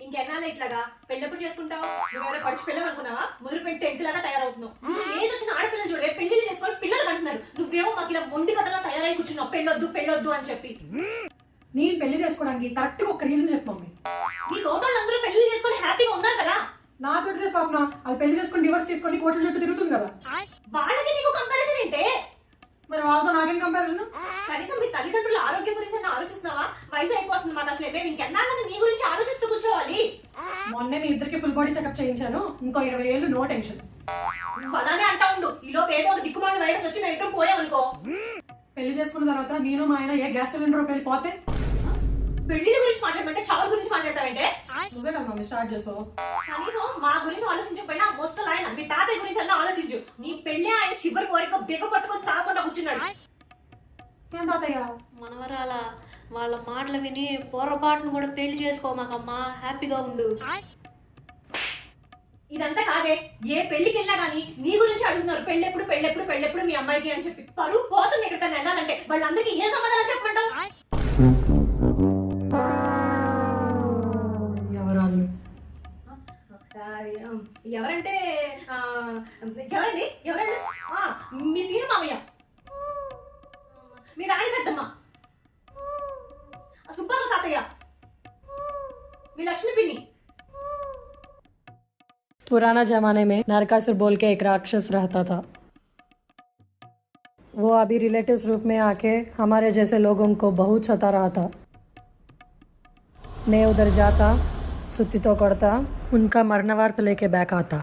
ఇంకెన్నాళ్ళు ఇట్లాగా పెళ్ళెప్పుడు చేసుకుంటావు? నువ్వేమైనా పడిచి పెళ్ళం అనుకున్నావా? ముదురు పెట్టి టెంట్ లాగా తయారవుతున్నావు. ఏజ్ వచ్చిన ఆడపిల్లలు చూడే పెళ్లిళ్ళు చేసుకొని పిల్లలు అంటున్నారు. నువ్వేమో మాకు ఇలా మొండి కట్టలా తయారై కూర్చున్నావు పెళ్ళొద్దు పెళ్ళొద్దు అని చెప్పి. నేను పెళ్లి చేసుకోవడానికి కరెక్ట్ గా ఒక రీజన్ చెప్పు మమ్మీ. నీ తోటోళ్ళందరూ పెళ్లి చేసుకొని హ్యాపీగా ఉన్నారు కదా. నా తోటి స్వప్న అది పెళ్లి చేసుకొని డివోర్స్ తీసుకొని కోట్ల చుట్టూ తిరుగుతుంది కదా. వాళ్ళకి నీకు కంపారిజన్ ఏంటే? మరి వాళ్ళతో నాకేం కంపారిజన్? కనీసం మీ తల్లిదండ్రుల ఆరోగ్యం గురించి అన్న ఆలోచిస్తున్నావా? వయసు అయిపోతుంది మాట అసలు మేము ఇంకెన్నాళ్ళని నీ గురించి ఆలోచిస్తూ కూర్చోవాలి. మొన్నే మీ ఇద్దరికి ఫుల్ బాడీ చెకప్ చేయించాను. ఇంకో 20 ఏళ్ళు నో టెన్షన్. నువ్వు అలానే అంటా ఉండు. ఈలోపు ఏదో ఒక దిక్కుమాల వైరస్ వచ్చి మేము ఇద్దరం పోయామనుకో. పెళ్లి చేసుకున్న తర్వాత నేను మా ఆయన ఏ గ్యాస్ సిలిండర్ పెళ్లి పోతే పెళ్లిళ్ళ గురించి మాట్లాడమంటే చావు గురించి మాట్లాడతావంటే? నువ్వే కదా మమ్మీ స్టార్ట్ చేసావు. కనీసం మా గురించి ఆలోచించకపోయినా ముసలు ఆయన మీ తాతయ్య గురించి అన్న ఆలోచించు. నీ పెళ్లి ఆయన చివరి కోరిక బిగ పట్టుకొని సాగకుండా కూర్చున్నాడు. ఏం తాతయ్య? మనవరాల వాళ్ళ మాటలు విని పొరపాటును కూడా పెళ్లి చేసుకోమాకమ్మా, హ్యాపీగా ఉండు. ఇదంతా కాదే. ఏ పెళ్లికి వెళ్ళినా గానీ నీ గురించి అడుగుతున్నారు. పెళ్ళెప్పుడు పెళ్ళెప్పుడు పెళ్ళెప్పుడు మీ అమ్మాయికి అని చెప్పి పరువు పోతుంది. ఎక్కడికన్నా వెళ్ళాలంటే వాళ్ళందరికీ ఏం సమాధానం చెప్పమంటావు? ఎవరాళ్ళు? ఎవరంటే ఎవరండి ఎవరండి? మీ సీను మామయ్య, మీ రాణి పెద్దమ్మ, సుబ్బారావు తాతయ్య, మీ లక్ష్మి పిన్ని. पुराना जमाने में नरकासुर बोल के एक राक्षस रहता था। वो अभी रिलेटिव्स रूप में आके हमारे जैसे लोगों को बहुत सता रहा था। मैं उधर जाता, सुत्ती तो करता, उनका मरना वार्ता लेके बैक आता।